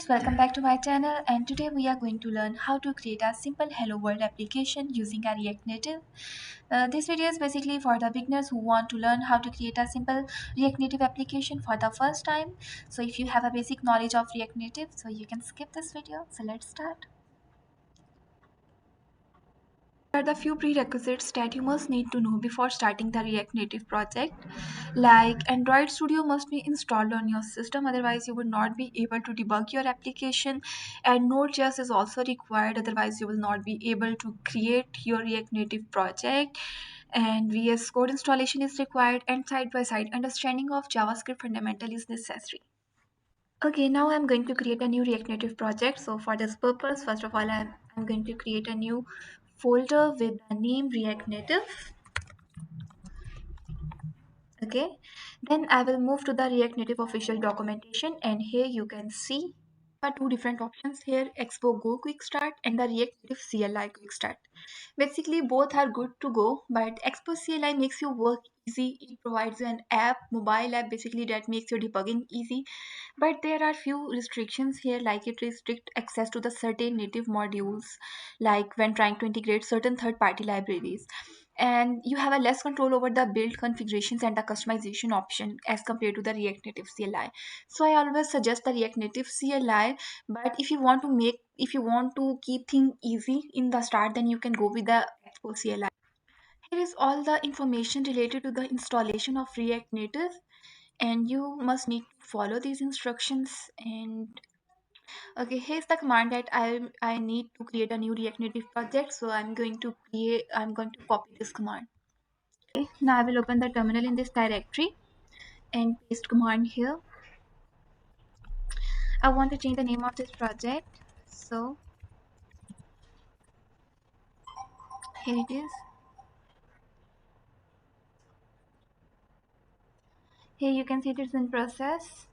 viewers, welcome back to my channel, and today we are going to learn how to create a simple Hello World application using a React Native. This video is basically for the beginners who want to learn how to create a simple React Native application for the first time. So if you have a basic knowledge of React Native, so you can skip this video. So let's start. Are the few prerequisites that you must need to know before starting the React Native project. Like Android Studio must be installed on your system, otherwise you will not be able to debug your application. And Node.js is also required, otherwise you will not be able to create your React Native project. And VS Code installation is required, and side-by-side understanding of JavaScript fundamental is necessary. Okay, now I'm going to create a new React Native project. So for this purpose, first of all, I'm going to create a new folder with the name React Native. Okay, then I will move to the React Native official documentation, and here you can see two different options here: Expo Go Quick Start and the React Native CLI Quick Start. Basically both are good to go, but Expo CLI makes your work easy. It provides you an app, mobile app, basically that makes your debugging easy. But there are few restrictions here, like it restrict access to the certain native modules, like when trying to integrate certain third-party libraries. And you have a less control over the build configurations and the customization option as compared to the React Native CLI. So I always suggest the React Native CLI, but if you want to keep things easy in the start, then you can go with the Expo CLI. Here is all the information related to the installation of React Native, and you must need to follow these instructions. And okay, here's the command that I need to create a new React Native project. So I'm going to copy this command. Okay, now I will open the terminal in this directory and paste command here. I want to change the name of this project, so here it is. Here you can see it is in process.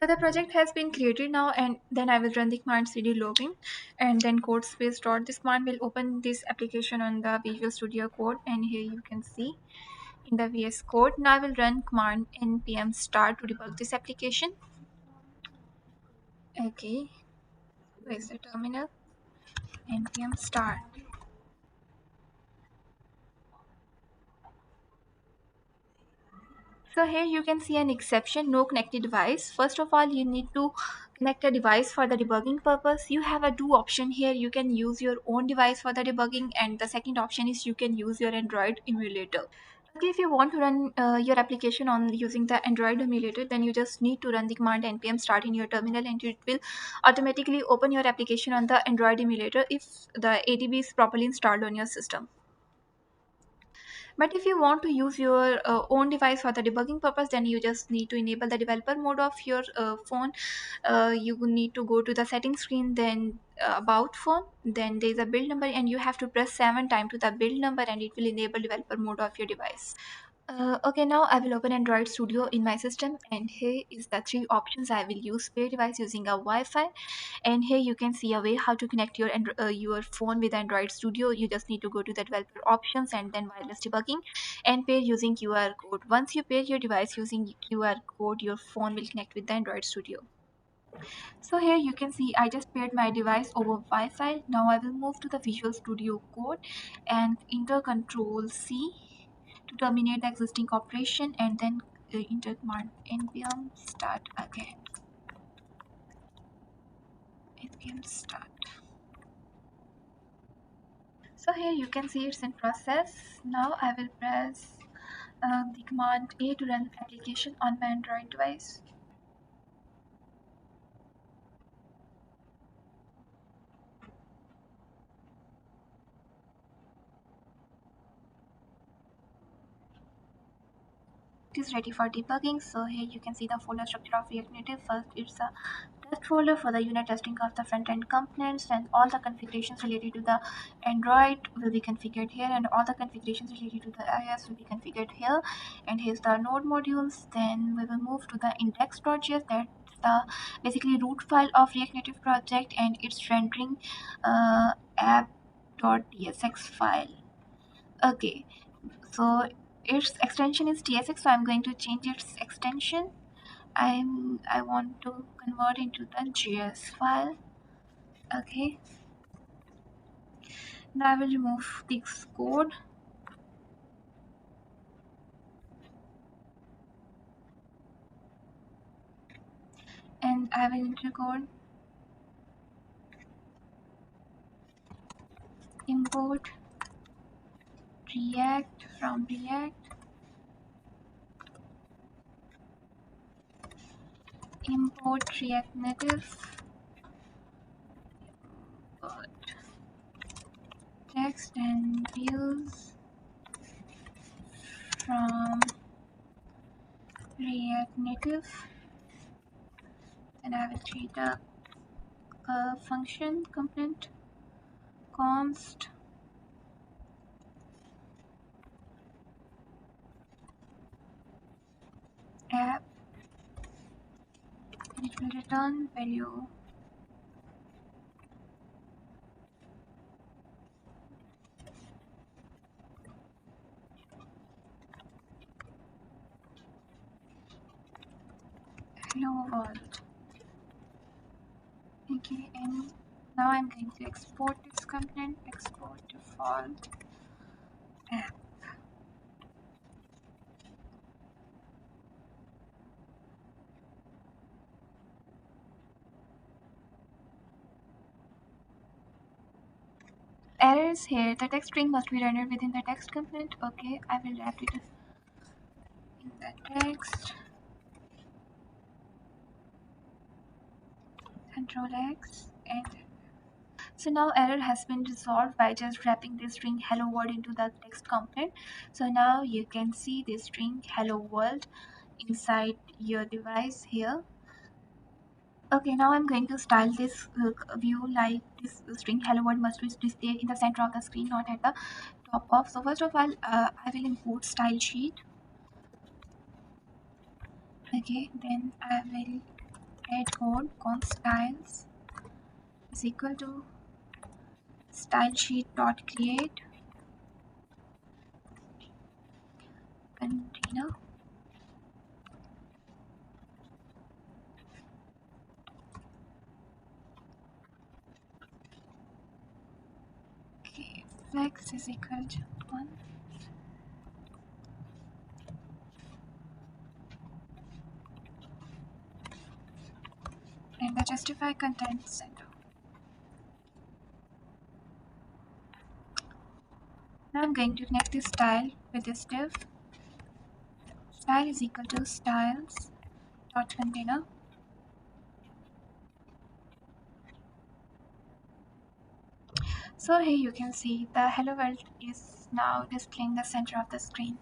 So the project has been created now, and then I will run the command cd login and then code space dot. This command will open this application on the Visual Studio Code, and here you can see in the VS Code. Now I will run command npm start to debug this application. Okay, where's the terminal? Npm start. So here you can see an exception, no connected device. First of all, you need to connect a device for the debugging purpose. You have a two option here. You can use your own device for the debugging, and the second option is you can use your Android emulator. Okay, if you want to run your application on using the Android emulator, then you just need to run the command npm start in your terminal, and it will automatically open your application on the Android emulator if the ADB is properly installed on your system. But if you want to use your own device for the debugging purpose, then you just need to enable the developer mode of your phone. You will need to go to the settings screen, then about phone, then there is a build number, and you have to press 7 times to the build number, and it will enable developer mode of your device. Okay, now I will open Android Studio in my system, and here is the three options I will use: pair device using a Wi-Fi, and here you can see a way how to connect your phone with Android Studio. You just need to go to the developer options and then wireless debugging, and pair using QR code. Once you pair your device using QR code, your phone will connect with the Android Studio. So here you can see I just paired my device over Wi-Fi. Now I will move to the Visual Studio Code and enter Control C to terminate the existing operation, and then enter command npm start again. Npm start. So here you can see it's in process. Now I will press the command A to run application on my Android device. It is ready for debugging. So here you can see the folder structure of React Native. First, it's a test folder for the unit testing of the front-end components, and all the configurations related to the Android will be configured here, and all the configurations related to the iOS will be configured here. And here's the node modules. Then we will move to the index.js. That's the basically root file of React Native project, and it's rendering app.tsx file. Okay, so its extension is tsx, so I'm going to change its extension. I want to convert into the JS file. Okay, now I will remove this code and I will enter code import React from React, import React Native, import text and views from React Native. Then I will create a function component const app, and it will return value hello world. Okay, and now I'm going to export this component, export default app. Errors here, the text string must be rendered within the text component. Okay, I will wrap it in the text, control X, and so now error has been resolved by just wrapping this string hello world into the text component. So now you can see this string hello world inside your device here. Okay, now I'm going to style this view like this string hello world must be displayed in the center of the screen, not at the top of. So first of all, I will import style sheet. Okay, then I will add code const styles is equal to style sheet dot create container. Okay, flex is equal to 1. And the justify content center. Now I'm going to connect this style with this div. Style is equal to styles dot container. So here you can see the hello world is now displaying the center of the screen.